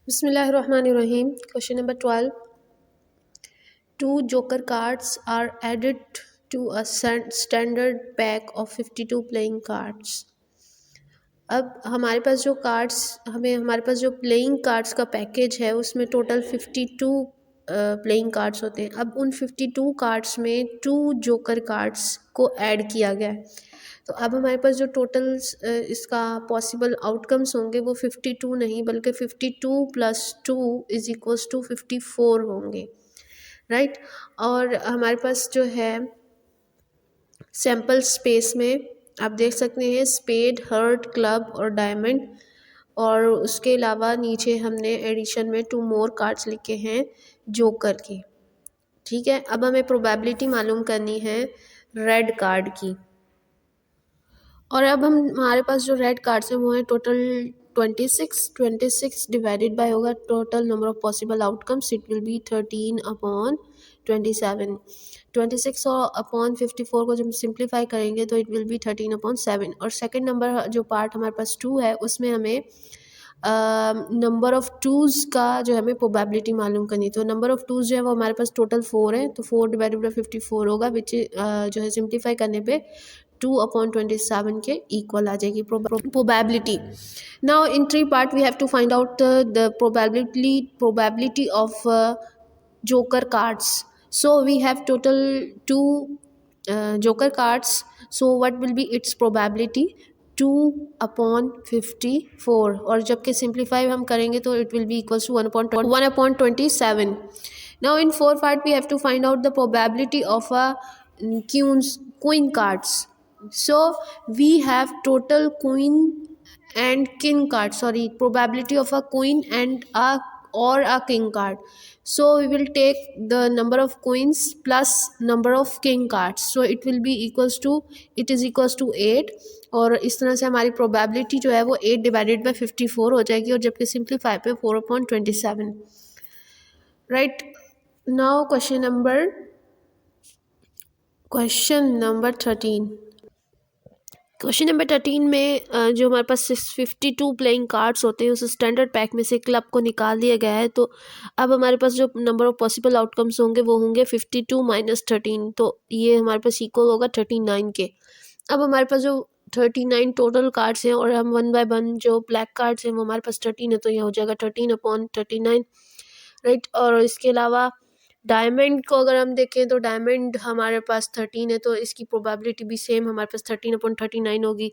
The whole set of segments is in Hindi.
Bismillahirrahmanirrahim. Question number 12. Two joker cards are added to a standard pack of 52 playing cards. अब हमारे पास जो प्लेइंग कार्ड्स का पैकेज है उसमें टोटल 52 प्लेइंग कार्ड्स होते हैं। अब उन 52 कार्ड्स में 2 जोकर कार्ड्स को ऐड किया गया है। तो अब हमारे पास जो टोटल इसका पॉसिबल आउटकम्स होंगे वो 52 नहीं बल्कि 52 + 2 = 54 होंगे, राइट। और हमारे पास जो है सैम्पल स्पेस में आप देख सकते हैं स्पेड, हर्ट, क्लब और डायमंड, और उसके अलावा नीचे हमने एडिशन में 2 मोर कार्ड्स लिखे हैं जोकर की। ठीक है, अब हमें प्रोबेबिलिटी मालूम करनी है रेड कार्ड की। और अब हमारे पास जो रेड कार्ड्स हैं वो हैं टोटल 26 डिवाइडेड बाय होगा total number of possible outcomes, it will B 13/27। 26 और अपॉन 54 को जब सिंप्लीफाई करेंगे तो इट विल बी 13/7। और सेकंड नंबर जो पार्ट हमारे पास 2 है उसमें हमें नंबर ऑफ़ टूज़ का जो है हमें प्रोबेबिलिटी मालूम करनी। तो नंबर ऑफ़ टूज़ जो है वो हमारे पास टोटल 4 है, तो 4 डिवाइडेड बाय 54 होगा, विच जो है सिंप्लीफाई करने पे 2/27 के इक्वल आ जाएगी probability. Now in 3 part we have to find out the probability of joker cards. So we have total 2 joker cards. So what will be its probability? 2/54, और जबकि सिंप्लीफाई हम करेंगे तो it will be equals to 1/27. Now in 4 part we have to find out the probability of a queen cards. So we have total queen and king card, probability of a queen and a king card. So we will take the number of queens plus number of king cards, so it will be equals to 8। और इस तरह से हमारी प्रोबेबिलिटी जो है वो 8 डिवाइडेड बाय 54 हो जाएगी, और जबकि सिंप्लीफाई पे 4/27, right. Now question number 13। Question number 13 में जो हमारे पास 52 प्लेइंग कार्ड्स होते हैं उस स्टैंडर्ड पैक में से क्लब को निकाल दिया गया है। तो अब हमारे पास जो नंबर ऑफ पॉसिबल आउटकम्स होंगे वो होंगे 52 - 13, तो ये हमारे पास इक्वल होगा 39 के। अब हमारे पास जो 39 टोटल कार्ड्स हैं और हम 1 बाय 1 जो ब्लैक कार्ड्स हैं वो हमारे पास 13 है, तो यह हो जाएगा 13/39, राइट। और इसके अलावा डायमंड को अगर हम देखें तो डायमंड हमारे पास 13 है, तो इसकी प्रोबेबिलिटी भी सेम हमारे पास 13/39 होगी।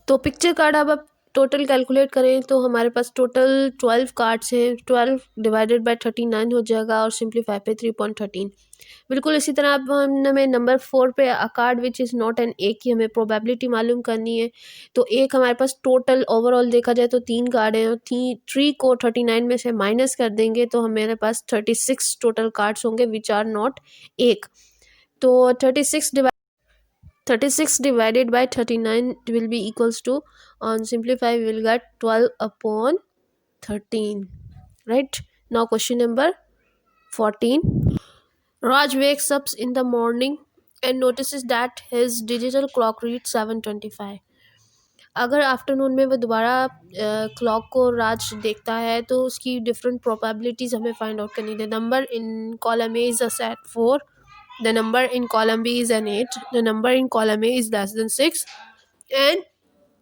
तो पिक्चर कार्ड अब आप टोटल कैलकुलेट करें तो हमारे पास टोटल 12 कार्ड्स हैं, 12 डिवाइडेड बाय 39 हो जाएगा, और सिंप्लीफाई पे 3/13। बिल्कुल इसी तरह अब हमें नंबर 4 पे a card which is not an A की हमें प्रोबेबिलिटी मालूम करनी है। तो एक हमारे पास टोटल ओवरऑल देखा जाए तो 3 कार्ड हैं, और 3 को 39 में से माइनस कर देंगे तो हमारे पास 36 टोटल कार्ड्स होंगे विच आर नॉट एक। तो 36 divided by 39 will be equals to, on simplify we will get 12/13, right. Now question number 14. Raj wakes up in the morning and notices that his digital clock reads 7:25. अगर आफ्टरनून में वो दोबारा क्लॉक को राज देखता है तो उसकी डिफरेंट प्रोबेबिलिटीज़ हमें फाइंड आउट करनी है। Number in column A is a set 4, the number in column B is an 8, the number in column A is less than 6, and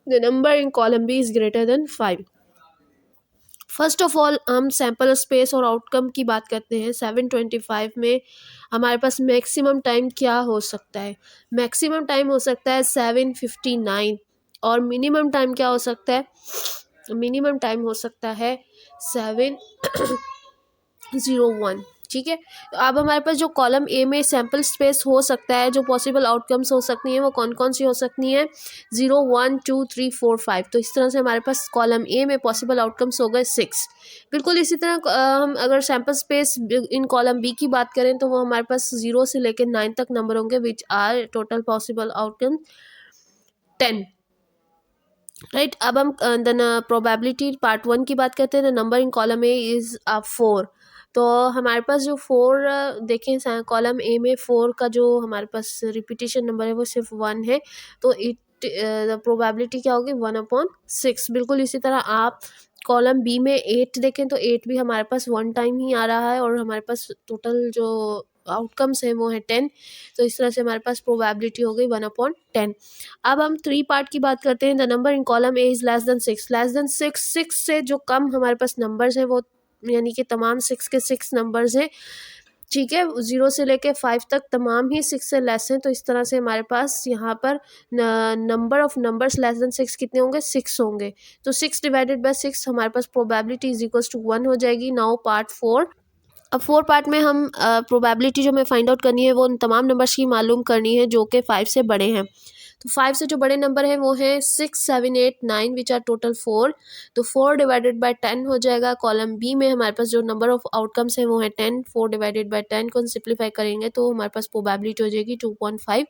the number in column B is greater than 5. First of all हम सैम्पल स्पेस और आउटकम की बात करते हैं। 7:25 में हमारे पास मैक्सिमम टाइम क्या हो सकता है? मैक्सिमम टाइम हो सकता है 7:59, और मिनिमम टाइम क्या हो सकता है? मिनिमम टाइम हो सकता है 7:01, ठीक है। तो अब हमारे पास जो कॉलम ए में सैम्पल स्पेस हो सकता है, जो पॉसिबल आउटकम्स हो सकती हैं वो कौन कौन सी हो सकती हैं? 0, 1, 2, 3, 4, 5। तो इस तरह से हमारे पास कॉलम ए में पॉसिबल आउटकम्स हो गए 6। बिल्कुल इसी तरह हम अगर sample space in column B की बात करें तो वो हमारे पास 0 से लेकर 9 तक नंबर होंगे which are total possible outcome 10, right. अब हम प्रोबेबिलिटी पार्ट 1 की बात करते हैं। The number in column A is 4। तो हमारे पास जो 4 देखें कॉलम ए में 4 का जो हमारे पास रिपीटेशन नंबर है वो सिर्फ 1 है, तो प्रोबेबिलिटी क्या होगी? 1/6। बिल्कुल इसी तरह आप कॉलम बी में 8 देखें तो 8 भी हमारे पास 1 टाइम ही आ रहा है और हमारे पास टोटल जो आउटकम्स हैं वो है 10। तो इस तरह से हमारे पास प्रोबेबिलिटी हो गई 1/10। अब हम 3 पार्ट की बात करते हैं। The number in column A is less than 6। Less than 6 से जो कम हमारे पास नंबर्स हैं वो यानी कि तमाम 6 के 6 नंबर्स हैं, ठीक है। 0 से लेके 5 तक तमाम ही 6 से लेस हैं। तो इस तरह से हमारे पास यहाँ पर number of numbers less than 6 कितने होंगे, 6 होंगे। तो 6 डिवाइडेड बाय 6 हमारे पास प्रोबेबिलिटी इज इक्वल्स टू 1 हो जाएगी। Now part 4। अब 4 पार्ट में हम प्रोबेबिलिटी जो हमें फाइंड आउट करनी है वो उन तमाम नंबर्स की मालूम करनी है जो कि 5 से बड़े हैं। तो 5 से जो बड़े नंबर हैं वो हैं 6, 7, 8, 9 विच आर टोटल 4। तो 4 डिवाइडेड बाय 10 हो जाएगा। कॉलम बी में हमारे पास जो नंबर ऑफ आउटकम्स हैं वो है 10। 4 डिवाइडेड बाय 10 को सिंप्लीफाई करेंगे तो हमारे पास प्रोबेबिलिटी हो जाएगी 2.5।